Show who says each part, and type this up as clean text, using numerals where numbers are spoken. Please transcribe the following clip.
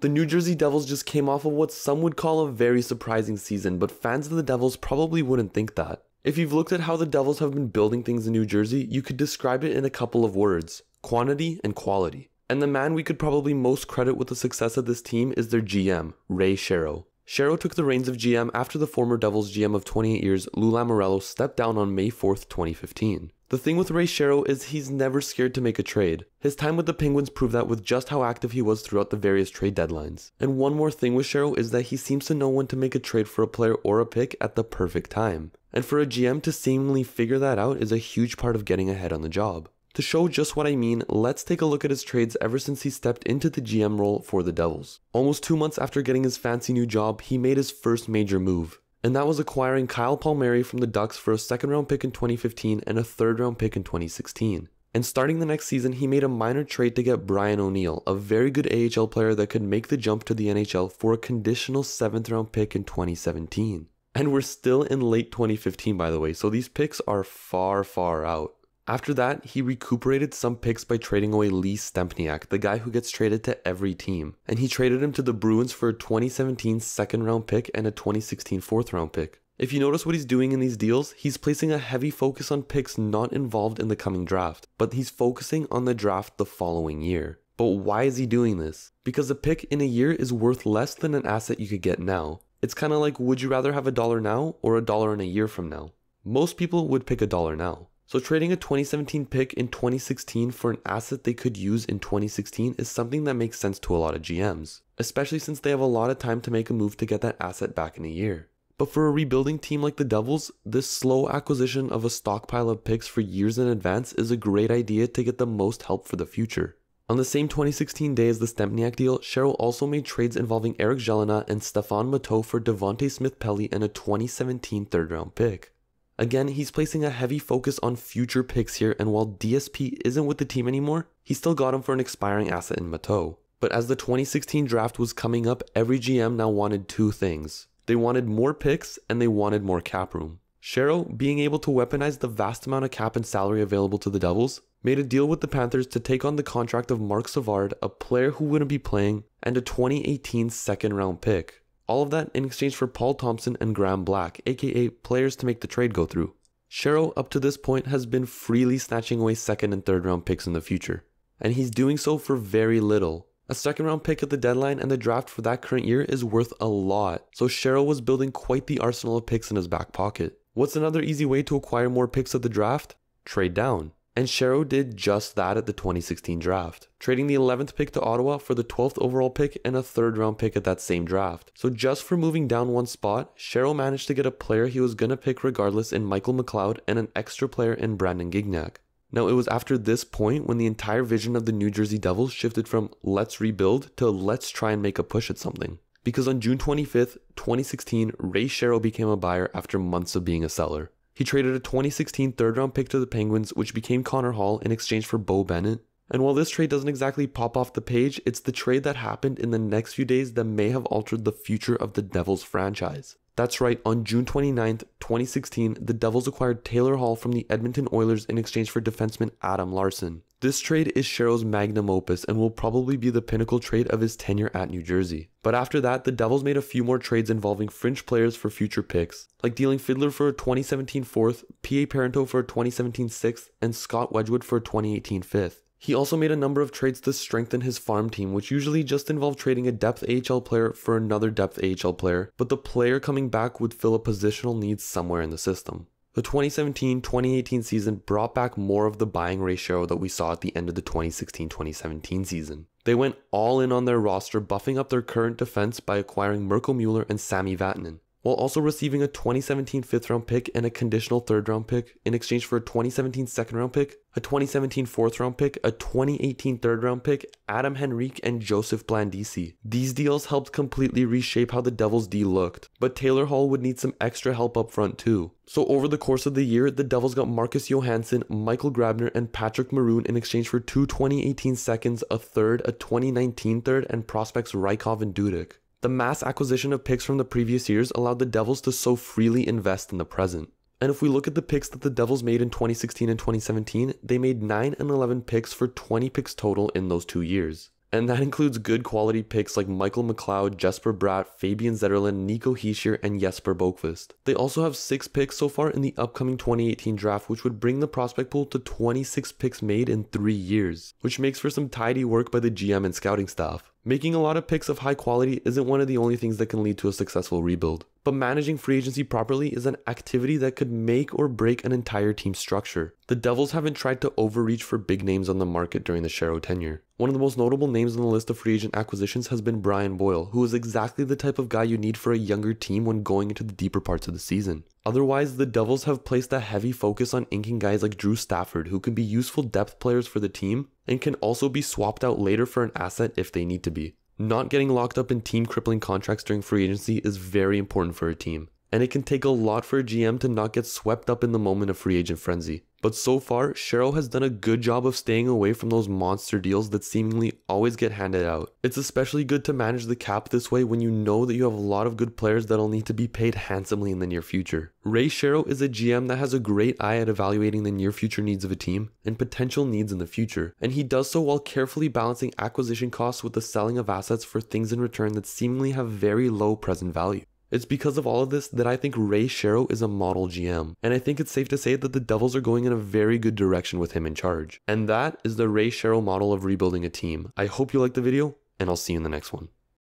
Speaker 1: The New Jersey Devils just came off of what some would call a very surprising season, but fans of the Devils probably wouldn't think that. If you've looked at how the Devils have been building things in New Jersey, you could describe it in a couple of words: quantity and quality. And the man we could probably most credit with the success of this team is their GM, Ray Shero. Shero took the reins of GM after the former Devils GM of 28 years, Lou Lamoriello, stepped down on May 4th, 2015. The thing with Ray Shero is he's never scared to make a trade. His time with the Penguins proved that with just how active he was throughout the various trade deadlines. And one more thing with Shero is that he seems to know when to make a trade for a player or a pick at the perfect time. And for a GM to seemingly figure that out is a huge part of getting ahead on the job. To show just what I mean, let's take a look at his trades ever since he stepped into the GM role for the Devils. Almost 2 months after getting his fancy new job, he made his first major move. And that was acquiring Kyle Palmieri from the Ducks for a second-round pick in 2015 and a third-round pick in 2016. And starting the next season, he made a minor trade to get Brian O'Neill, a very good AHL player that could make the jump to the NHL, for a conditional 7th-round pick in 2017. And we're still in late 2015, by the way, so these picks are far, far out. After that, he recuperated some picks by trading away Lee Stempniak, the guy who gets traded to every team. And he traded him to the Bruins for a 2017 second-round pick and a 2016 4th-round pick. If you notice what he's doing in these deals, he's placing a heavy focus on picks not involved in the coming draft, but he's focusing on the draft the following year. But why is he doing this? Because a pick in a year is worth less than an asset you could get now. It's kind of like, would you rather have $1 now or $1 in a year from now? Most people would pick $1 now. So trading a 2017 pick in 2016 for an asset they could use in 2016 is something that makes sense to a lot of GMs, especially since they have a lot of time to make a move to get that asset back in a year. But for a rebuilding team like the Devils, this slow acquisition of a stockpile of picks for years in advance is a great idea to get the most help for the future. On the same 2016 day as the Stempniak deal, Shero also made trades involving Eric Jelena and Stefan Matteau for Devontae Smith-Pelly and a 2017 third-round pick. Again, he's placing a heavy focus on future picks here, and while DSP isn't with the team anymore, he still got him for an expiring asset in Matteau. But as the 2016 draft was coming up, every GM now wanted two things. They wanted more picks, and they wanted more cap room. Shero, being able to weaponize the vast amount of cap and salary available to the Devils, made a deal with the Panthers to take on the contract of Marc Savard, a player who wouldn't be playing, and a 2018 second-round pick. All of that in exchange for Paul Thompson and Graham Black, aka players to make the trade go through. Shero, up to this point, has been freely snatching away second and third round picks in the future. And he's doing so for very little. A second round pick at the deadline and the draft for that current year is worth a lot, so Shero was building quite the arsenal of picks in his back pocket. What's another easy way to acquire more picks at the draft? Trade down. And Shero did just that at the 2016 draft, trading the 11th pick to Ottawa for the 12th overall pick and a third round pick at that same draft. So just for moving down one spot, Shero managed to get a player he was going to pick regardless in Michael McLeod and an extra player in Brandon Gignac. Now, it was after this point when the entire vision of the New Jersey Devils shifted from let's rebuild to let's try and make a push at something. Because on June 25th, 2016, Ray Shero became a buyer after months of being a seller. He traded a 2016 third-round pick to the Penguins, which became Connor Hall, in exchange for Bo Bennett. And while this trade doesn't exactly pop off the page, it's the trade that happened in the next few days that may have altered the future of the Devils franchise. That's right, on June 29th, 2016, the Devils acquired Taylor Hall from the Edmonton Oilers in exchange for defenseman Adam Larsson. This trade is Shero's magnum opus and will probably be the pinnacle trade of his tenure at New Jersey. But after that, the Devils made a few more trades involving fringe players for future picks, like dealing Fiddler for a 2017 4th, P.A. Parento for a 2017 6th, and Scott Wedgwood for a 2018 5th. He also made a number of trades to strengthen his farm team, which usually just involved trading a depth AHL player for another depth AHL player, but the player coming back would fill a positional need somewhere in the system. The 2017-2018 season brought back more of the buying ratio that we saw at the end of the 2016-2017 season. They went all in on their roster, buffing up their current defense by acquiring Mirko Mueller and Sami Vatanen, while also receiving a 2017 5th-round pick and a conditional 3rd-round pick in exchange for a 2017 2nd-round pick, a 2017 4th-round pick, a 2018 3rd-round pick, Adam Henrique, and Joseph Blandisi. These deals helped completely reshape how the Devils' D looked, but Taylor Hall would need some extra help up front too. So over the course of the year, the Devils got Marcus Johansson, Michael Grabner, and Patrick Maroon in exchange for 2 2018 seconds, a 3rd, a 2019 3rd, and prospects Rykov and Dudek. The mass acquisition of picks from the previous years allowed the Devils to so freely invest in the present. And if we look at the picks that the Devils made in 2016 and 2017, they made 9 and 11 picks for 20 picks total in those 2 years. And that includes good quality picks like Michael McLeod, Jesper Bratt, Fabian Zetterlund, Nico Hischier, and Jesper Boqvist. They also have 6 picks so far in the upcoming 2018 draft, which would bring the prospect pool to 26 picks made in 3 years, which makes for some tidy work by the GM and scouting staff. Making a lot of picks of high quality isn't one of the only things that can lead to a successful rebuild, but managing free agency properly is an activity that could make or break an entire team structure. The Devils haven't tried to overreach for big names on the market during the Shero tenure. One of the most notable names on the list of free agent acquisitions has been Brian Boyle, who is exactly the type of guy you need for a younger team when going into the deeper parts of the season. Otherwise, the Devils have placed a heavy focus on inking guys like Drew Stafford, who can be useful depth players for the team and can also be swapped out later for an asset if they need to be. Not getting locked up in team-crippling contracts during free agency is very important for a team, and it can take a lot for a GM to not get swept up in the moment of free agent frenzy. But so far, Shero has done a good job of staying away from those monster deals that seemingly always get handed out. It's especially good to manage the cap this way when you know that you have a lot of good players that'll need to be paid handsomely in the near future. Ray Shero is a GM that has a great eye at evaluating the near future needs of a team and potential needs in the future, and he does so while carefully balancing acquisition costs with the selling of assets for things in return that seemingly have very low present value. It's because of all of this that I think Ray Shero is a model GM, and I think it's safe to say that the Devils are going in a very good direction with him in charge. And that is the Ray Shero model of rebuilding a team. I hope you liked the video, and I'll see you in the next one.